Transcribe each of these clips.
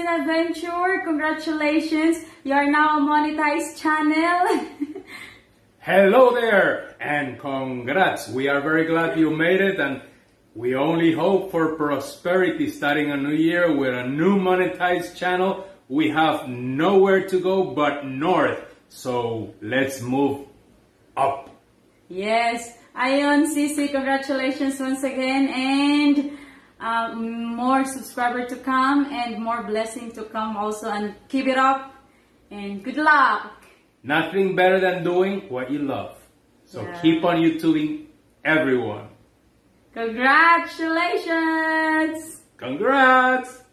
Adventure. Congratulations. You are now a monetized channel. Hello there and congrats. We are very glad you made it, and we only hope for prosperity starting a new year with a new monetized channel. We have nowhere to go but north. So let's move up. Yes. Ayon, Sisi, congratulations once again, and more subscribers to come and more blessing to come also, and keep it up and good luck. Nothing better than doing what you love. So keep on YouTubing, everyone. Congratulations! Congrats!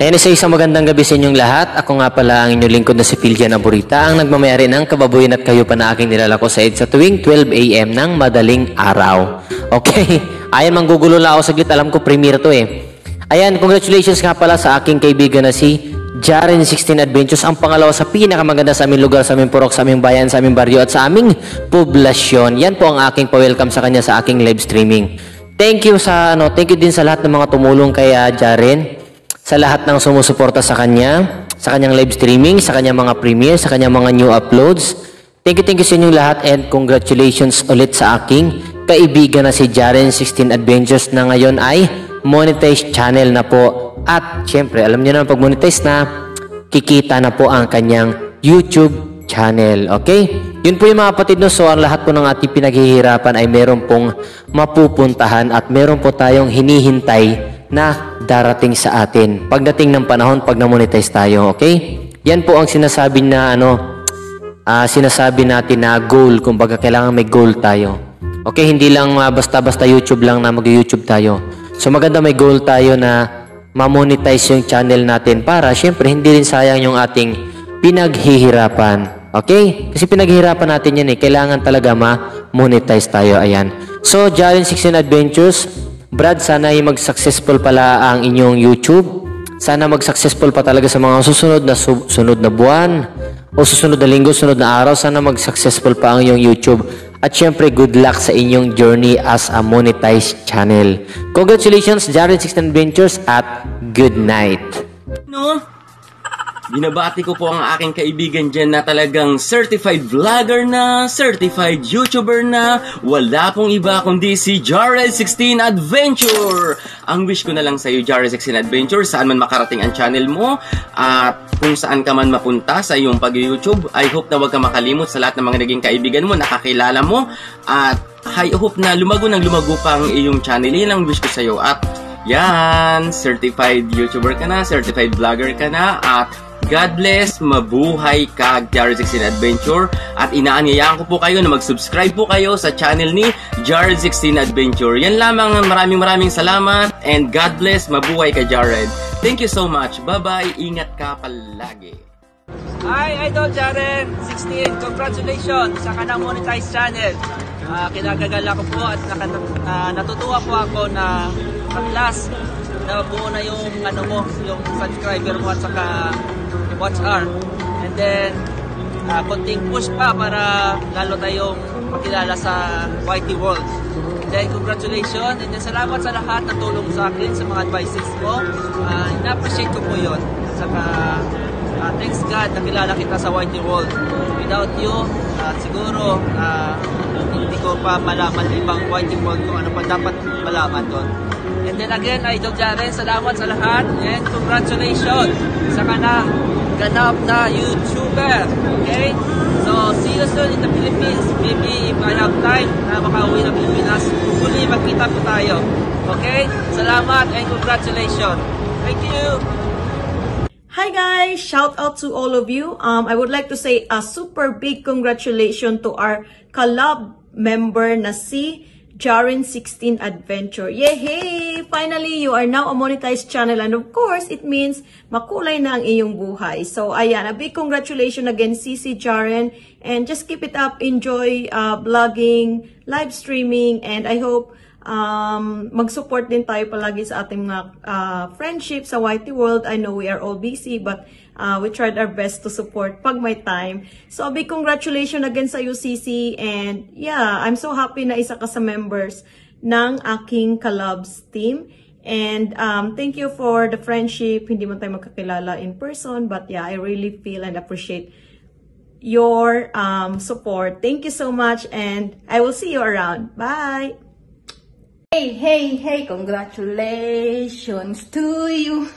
Ayan, isang magandang gabi sa inyong lahat. Ako nga pala ang inyong lingkod na si Piljan Aburita, ang nagmamayari ng kababuyan at kayo pa na aking nilalako sa EDSA tuwing 12 AM ng madaling araw. Okay, ayan, manggugulo lang ako saglit. Alam ko premiere to eh. Ayan, congratulations nga pala sa aking kaibigan na si Jaren 16 Adventures, ang pangalawa sa pinakamaganda sa aming lugar, sa aming purok, sa aming bayan, sa aming baryo at sa aming poblasyon. Yan po ang aking pa-welcome sa kanya sa aking live streaming. Thank you din sa lahat ng mga tumulong kay Jaren, sa lahat ng sumusuporta sa kanya, sa kanyang live streaming, sa kanyang mga premiere, sa kanyang mga new uploads. Thank you sa inyong lahat, and congratulations ulit sa aking kaibigan na si Jaren 16 Adventures na ngayon ay monetized channel na po. At syempre, alam niyo na, pag monetize na, kikita na po ang kanyang YouTube channel. Okay? Yun po yung mga kapatid, no? So ang lahat po ng ating pinaghihirapan ay meron pong mapupuntahan at meron po tayong hinihintay na darating sa atin pagdating ng panahon pag na-monetize tayo. Okay? Yan po ang sinasabi na sinasabi natin na goal. Kumbaga, kailangan may goal tayo. Okay? Hindi lang basta-basta YouTube lang na mag-YouTube tayo. So maganda may goal tayo na ma-monetize yung channel natin para syempre hindi rin sayang yung ating pinaghihirapan. Okay? Kasi pinaghihirapan natin yan eh. Kailangan talaga ma-monetize tayo. Ayan. So, Jaren 16 Adventures, Brad, sana ay mag-successful pala ang inyong YouTube. Sana mag-successful pa talaga sa mga sunod na buwan o susunod na linggo, sunod na araw. Sana mag-successful pa ang inyong YouTube. At syempre, good luck sa inyong journey as a monetized channel. Congratulations, Jaren 16 Adventures, at good night. No? Binabati ko po ang aking kaibigan dyan na talagang certified vlogger na, certified YouTuber na, wala pong iba kundi si Jaren 16 Adventure. Ang wish ko na lang sa iyo, Jaren 16 Adventure, saan man makarating ang channel mo at kung saan ka man mapunta sa iyong pag-YouTube, I hope na huwag ka makalimot sa lahat ng mga naging kaibigan mo, nakakilala mo, at I hope na lumago ng lumago pa ang iyong channel. Yan ang wish ko sa iyo. At yan, certified YouTuber ka na, certified vlogger ka na, at God bless, mabuhay ka, Jaren 16 Adventure. At inaanyayahan ko po kayo na mag-subscribe po kayo sa channel ni Jaren 16 Adventure. Yan lamang, maraming salamat, and God bless, mabuhay ka, Jaren. Thank you so much. Bye-bye, ingat ka palagi. Hi, Idol Jaren 16, congratulations sa kanang monetized channel. Kinagagala ko po at natutuwa po ako na at last nabuo na yung yung subscriber mo at saka watch hour. And then konting push pa para lalo tayong makilala sa YT World. And then congratulations, and then salamat sa lahat na tulong sa akin sa mga advices mo. Ina-appreciate ko po yun. Saka thanks God nakilala kita sa YT World. Without you, siguro hindi ko pa malaman ibang YT World kung ano pa dapat malaman doon. And then again, Idol Jaren, salamat sa lahat, and congratulations sa ganap na YouTuber. Okay? So, see you soon in the Philippines. Maybe if I have time na makauwi ng Pilipinas, hopefully magkita po tayo. Okay? Salamat and congratulations. Thank you. Hi guys! Shout out to all of you. I would like to say a super big congratulations to our collab member na si Jaren 16 Adventure. Yay! Finally, you are now a monetized channel, and of course, it means makulay na ang iyong buhay. So, ayan, a big congratulations again, CC Jaren, and just keep it up. Enjoy vlogging, live streaming, and I hope mag-support din tayo palagi sa ating mga friendship sa YT World. I know we are all busy, but we tried our best to support pag may time. So, a big congratulations again sa iyo, CC. And yeah, I'm so happy na isa ka sa members ng aking collabs team. And thank you for the friendship. Hindi man tayo magkakilala in person, but yeah, I really feel and appreciate your support. Thank you so much, and I will see you around. Bye! Hey, hey, hey, congratulations to you.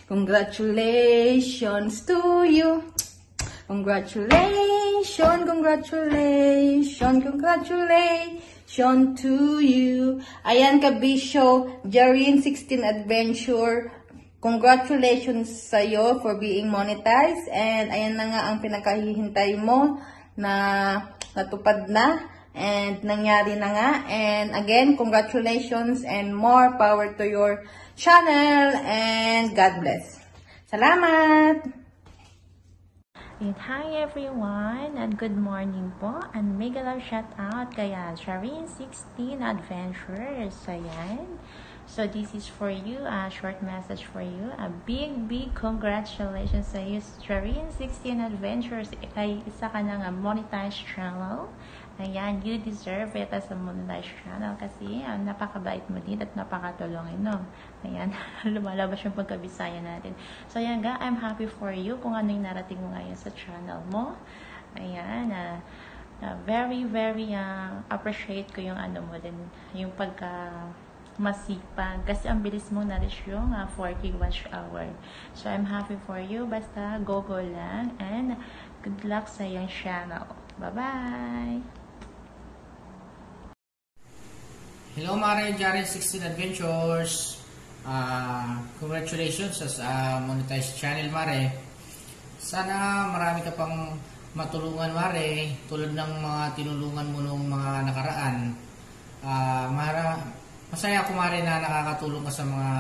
Congratulations to you. Congratulations, congratulations, congratulations to you. Ayan, Kabisyo, Jarin 16 Adventure. Congratulations sa'yo for being monetized. And ayan na nga ang pinakahihintay mo na natupad na. And nangyari na nga. And again, congratulations and more power to your channel. And God bless. Salamat! And hi everyone, and good morning po, and mega love shout out kay Jarin 16 Adventures. Ayan. So this is for you, a short message for you. A big congratulations sa iyo, Jarin 16 Adventures. Ay isa ka ng monetized channel. Ayan, you deserve it as a monetized channel kasi napakabait mo din at napakatulungin, no? Ayan, lumalabas yung pagkabisaya natin. So, ayan nga, I'm happy for you kung ano yung narating mo ngayon sa channel mo. Ayan, very appreciate ko yung ano mo din, yung masipag kasi ang bilis mo na-reach yung 40 watch hour. So, I'm happy for you. Basta go lang and good luck sa yung channel. Bye-bye! Hello Mare, Jarin 16 Adventures. Congratulations sa monetized channel, Mare. Sana marami ka pang matulungan, Mare, tulad ng mga tinulungan mo nung mga nakaraan. Masaya ako, Mare, na nakakatulong ka sa mga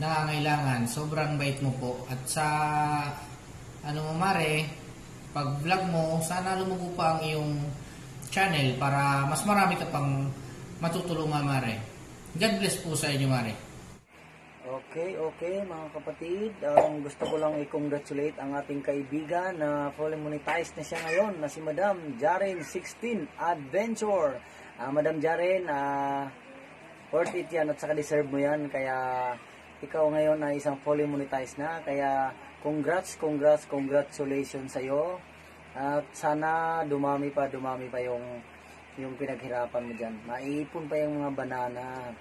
nangangailangan. Sobrang bait mo po. At sa mo, Mare, pag vlog mo, sana lumugo pa ang iyong channel para mas marami ka pang matutulungan, Mare. God bless po sa inyo, Mare. Okay, mga kapatid. Gusto ko lang i-congratulate ang ating kaibigan na fully monetized na siya ngayon, na si Madam Jarin 16 Adventure. Madam Jarin, worth it yan at saka deserve mo yan. Kaya ikaw ngayon ay isang fully monetized na. Kaya congratulations sa'yo. At sana dumami pa yung pinaghirapan mo dyan. Maiipon pa yung mga banana.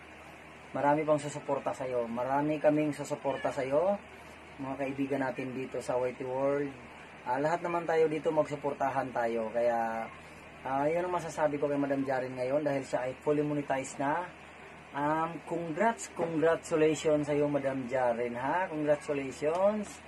Marami pang susuporta sa'yo. Marami kaming susuporta sa'yo. Mga kaibigan natin dito sa YT World. Lahat naman tayo dito magsuportahan tayo. Kaya, yun ang masasabi ko kay Madam Jarin ngayon dahil siya ay fully monetized na. Congratulations sa'yo, Madam Jarin, ha? Congratulations.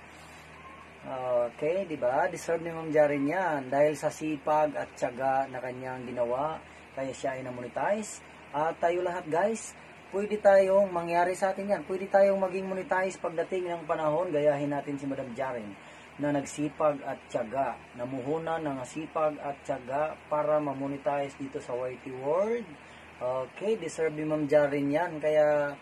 Okay, di ba? Deserve ni Ma'am Jarin yan dahil sa sipag at tiyaga na kanyang ginawa, kaya siya ay na-monetize. At tayo lahat, guys, pwede tayong mangyari sa atin yan. Pwede tayong maging monetize pagdating ng panahon. Gayahin natin si Madam Jarin na nagsipag at tiyaga, namuhunan ng sipag at tiyaga para ma-monetize dito sa YT World. Okay, deserve ni Ma'am Jarin yan. Kaya,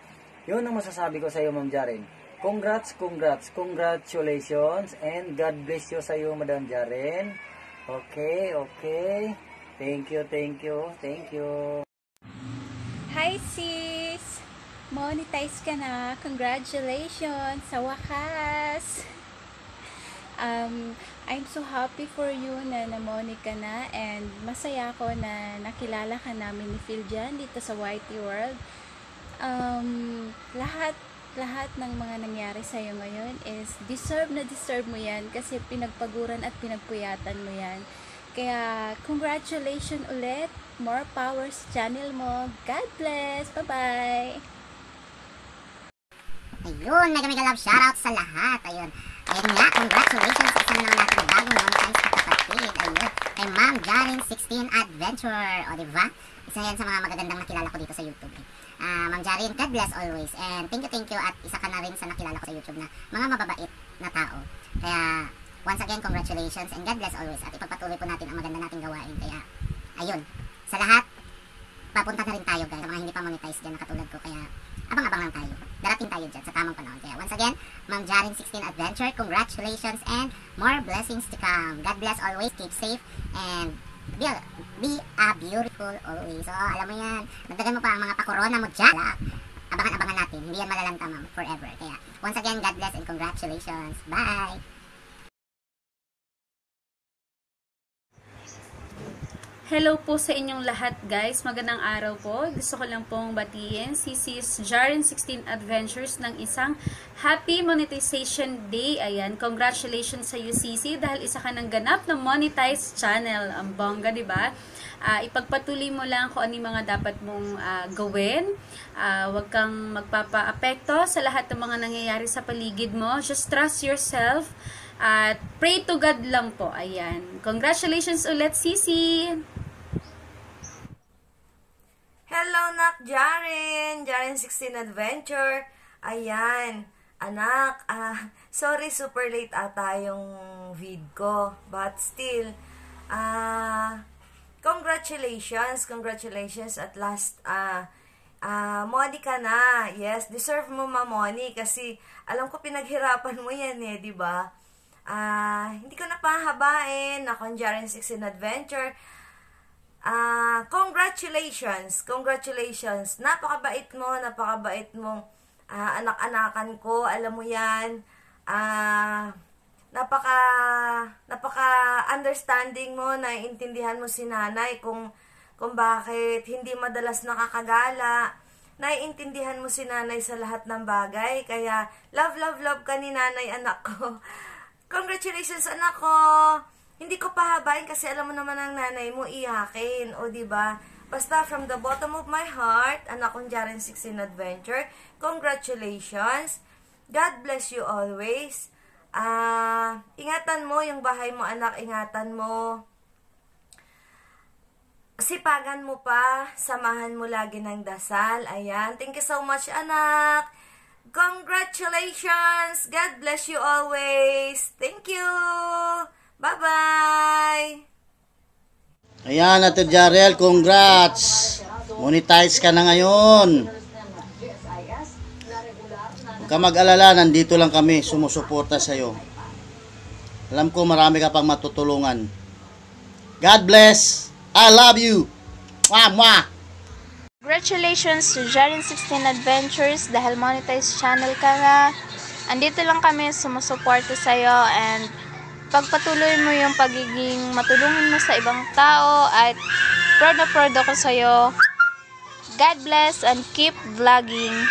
yun ang masasabi ko sa iyo, Ma'am Jarin. Congratulations, and God bless you sa iyo, Madam Jarin. Okay. Thank you. Hi sis! Monetize ka na. Congratulations! Sa wakas! I'm so happy for you na namoni ka na, and masaya ako na nakilala ka namin ni Phil dyan dito sa YT World. Lahat ng mga nangyari sa'yo ngayon is deserve mo yan kasi pinagpaguran at pinagpuyatan mo yan. Kaya congratulations ulit, more power sa channel mo. God bless, bye-bye! Ayun, mega love shoutout sa lahat. Ayun nga, congratulations sa isa na naman natin bagong monetize na kapatid. Ayun, kay Ma'am Jarin 16 Adventure. O diba? Isa yan sa mga magagandang nakilala ko dito sa YouTube. Ma'am Jarin, God bless always. And thank you. At isa ka na rin sa nakilala ko sa YouTube na mga mababait na tao. Kaya, once again, congratulations and God bless always. At ipagpatuloy po natin ang maganda nating gawain. Kaya, ayun, sa lahat, papunta na rin tayo, guys. Sa mga hindi pa monetize dyan na katulad ko. Kaya, abang-abang lang tayo. Darating tayo dyan sa tamang panahon. Kaya, once again, Ma'am Jarin 16 Adventure, congratulations and more blessings to come. God bless always. Keep safe and be a beautiful always. So, alam mo yan. Dagdagan mo pa ang mga pa-corona mo dyan. abangan natin. Hindi yan malalanta, ma'am, forever. Kaya, once again, God bless and congratulations. Bye! Hello po sa inyong lahat, guys. Magandang araw po. Gusto ko lang pong batiin si Sis Jaren 16 Adventures ng isang Happy Monetization Day. Ayan, congratulations sa UCC dahil isa ka ng ganap na monetized channel. Ang bongga, di ba? Ipagpatuloy mo lang kung ano yung mga dapat mong gawin. Huwag kang magpapa-apekto sa lahat ng mga nangyayari sa paligid mo. Just trust yourself at pray to God lang po. Ayan. Congratulations ulit, Sisi! Hello, Nak Jaren! Jaren 16 Adventure. Ayan. Anak, sorry super late ata yung vid ko. But still, congratulations at last. Moni ka na. Yes, deserve mo Moni kasi alam ko pinaghirapan mo yan eh, di ba? Hindi ko na pahabain. Ako ang Jaren 16 Adventure. Congratulations. Napakabait mo, anak-anakan ko, alam mo yan. Napaka-understanding mo, naiintindihan mo si nanay kung bakit hindi madalas nakakagala. Naiintindihan mo si nanay sa lahat ng bagay. Kaya, love ka ni nanay, anak ko. Congratulations, anak ko. Hindi ko pahabain kasi alam mo naman ang nanay mo iyakin, o diba? Basta from the bottom of my heart, anak kong Jaren 16 Adventure, congratulations. God bless you always. Ingatan mo yung bahay mo, anak, ingatan mo. Sipagan mo pa, samahan mo lagi ng dasal. Ayan, thank you so much, anak. Congratulations. God bless you always. Thank you. Bye-bye! Ayan, Ate Jarel, congrats! Monetize ka na ngayon. Huwag ka mag-alala, nandito lang kami, sumusuporta sa'yo. Alam ko marami ka pang matutulungan. God bless! I love you! Mwah, mwah! Congratulations to Jaren 16 Adventures dahil monetized channel ka na. Andito lang kami, sumusuporta sa'yo and pagpatuloy mo yung pagiging matulungin mo sa ibang tao at proud ako sa'yo. God bless and keep vlogging.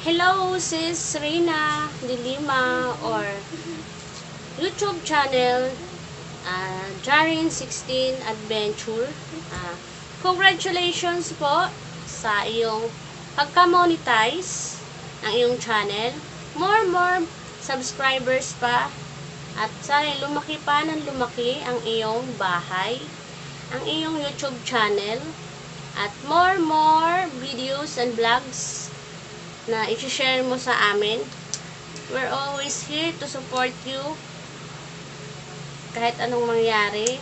Hello, Sis Rina Dilima or YouTube channel Jaren 16 Adventure. Congratulations po sa iyong pagka-monetize ng iyong channel. More subscribers pa. At sana lumaki pa ng lumaki ang iyong bahay, ang iyong YouTube channel, at more videos and vlogs na i-share mo sa amin. We're always here to support you kahit anong mangyari.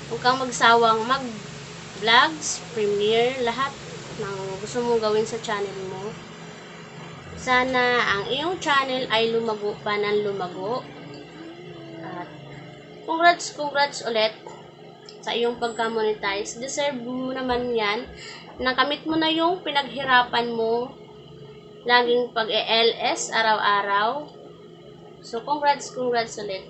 Huwag kang magsawang mag-vlogs, premiere, lahat ng gusto mong gawin sa channel mo. Sana ang iyong channel ay lumago pa ng lumago. At congrats ulit sa iyong pagka-monetize. Deserve mo naman yan. Nakamit mo na yung pinaghirapan mo. Laging pag-LS araw-araw. So congrats ulit.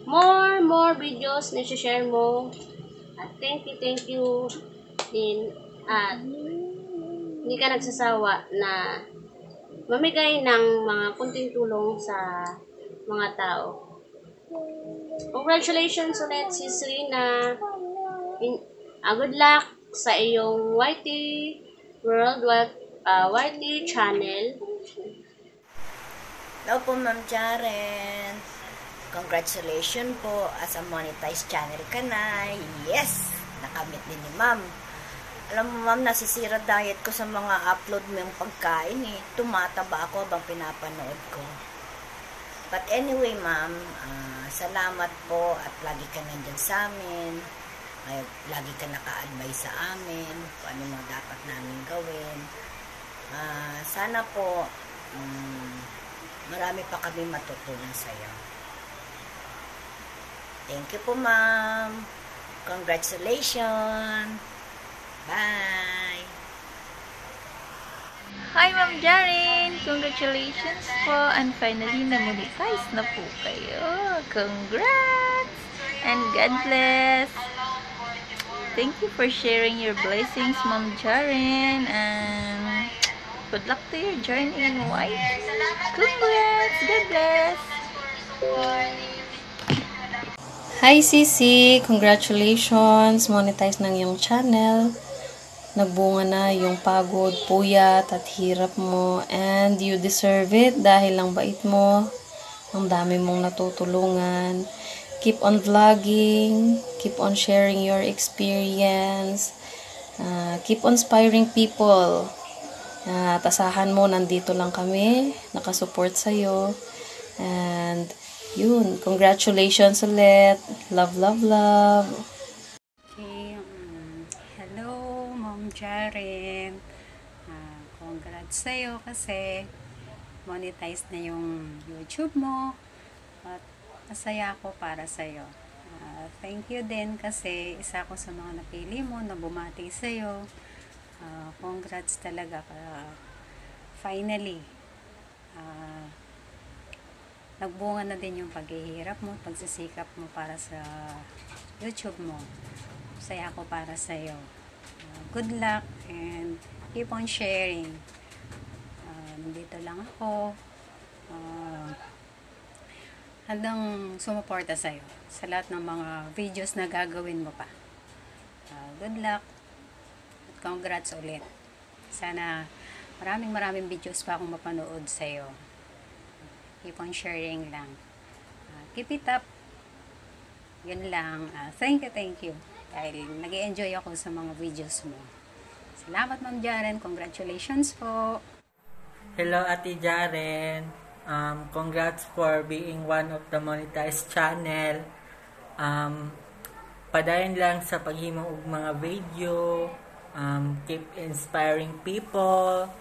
More videos na share mo. At thank you din. At hindi ka nagsasawa na mamigay ng mga kunting tulong sa mga tao. Congratulations ulit, Sis Rina. Good luck sa iyong YT World YT channel. Hello po, Ma'am Jaren. Congratulations po, as a monetized channel ka na. Yes! Nakamit din ni Ma'am. Alam mo, Ma'am, nasisira diet ko sa mga upload mo yung pagkain eh. Tumataba ako habang pinapanood ko. But anyway, Ma'am, salamat po at lagi ka nandyan sa amin. Lagi ka naka-advise sa amin kung ano mga dapat namin gawin. Sana po marami pa kami matutunan sa'yo. Thank you po, Ma'am. Congratulations. Bye! Hi, Ma'am Jaren! Congratulations po! And finally, na-monetize na po kayo. Congrats! And God bless! Thank you for sharing your blessings, Ma'am Jaren. And good luck to your journey in white. Congrats! God bless! Hi, Sisi! Congratulations! Monetize ng iyong channel. Nagbunga na yung pagod, puyat, at hirap mo. And you deserve it dahil ang bait mo. Ang dami mong natutulungan. Keep on vlogging. Keep on sharing your experience. Keep on inspiring people. Tasahan mo, nandito lang kami. Nakasupport sa'yo. And yun, congratulations ulit. Love, love, love. Okay, hello Ma'am Jaren. Congrats sa'yo kasi monetize na yung YouTube mo at masaya ako para sa'yo. Thank you din kasi isa ako sa mga napili mo na bumati sa'yo. Congrats talaga. Finally, nagbunga na din yung paghihirap mo, pagsisikap mo para sa YouTube mo. Saya ako para sa'yo. Good luck and keep on sharing. Nandito lang ako. Handang sumuporta sa'yo sa lahat ng mga videos na gagawin mo pa. Good luck at congrats ulit. Sana maraming videos pa akong mapanood sa'yo. Keep on sharing lang. Keep it up. Yun lang. Thank you. Dahil nag-enjoy ako sa mga videos mo. Salamat, Ma'am Jaren. Congratulations po. Hello, Ate Jaren. Congrats for being one of the monetized channel. Padayon lang sa paghimo og mga video. Keep inspiring people.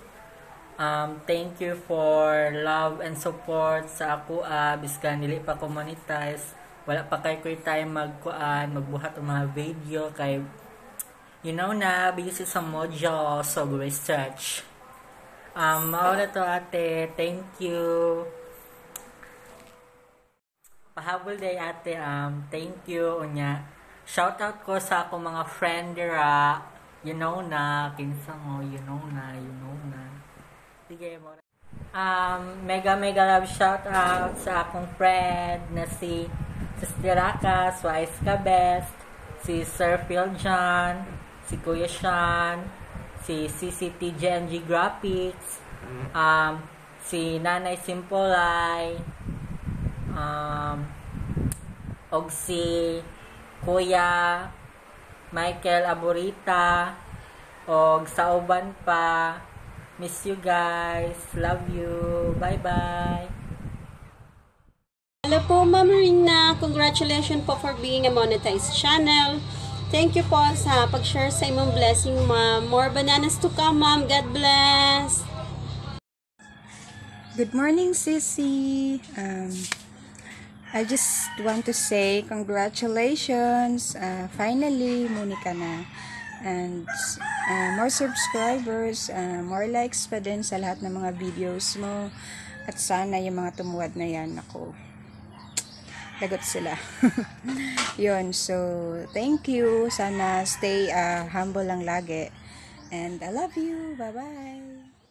Thank you for love and support sa ako. Biskan dili pa ko monetize, wala pa kay time magbuhat og mga video kay you know na busy sa module so research. Maula to ate, thank you. Pahabol day ate, thank you unya. Shout out ko sa ako mga friend dira, you know na kinsa mo, you know na. Sige, mega love shout out sa akong friend na si Stiraka, Wise Ka Best, si Sir Phil John, si Kuya Sean, si CCTGNG Graphics, si Nanay Simpolay, og si Kuya Michael Aburita, og sa uban pa. Miss you guys. Love you. Bye-bye. Hello po, Ma'am Rina. Congratulations po for being a monetized channel. Thank you po sa pag-share sa imong blessing, Ma'am. More bananas to come, Ma'am. God bless. Good morning, Sissy. I just want to say congratulations. Finally, muni ka na. And more subscribers, more likes pa din sa lahat ng mga videos mo. At sana yung mga tumuwad na yan, ako, lagot sila. Yun, so thank you. Sana stay humble lang lagi. And I love you. Bye-bye.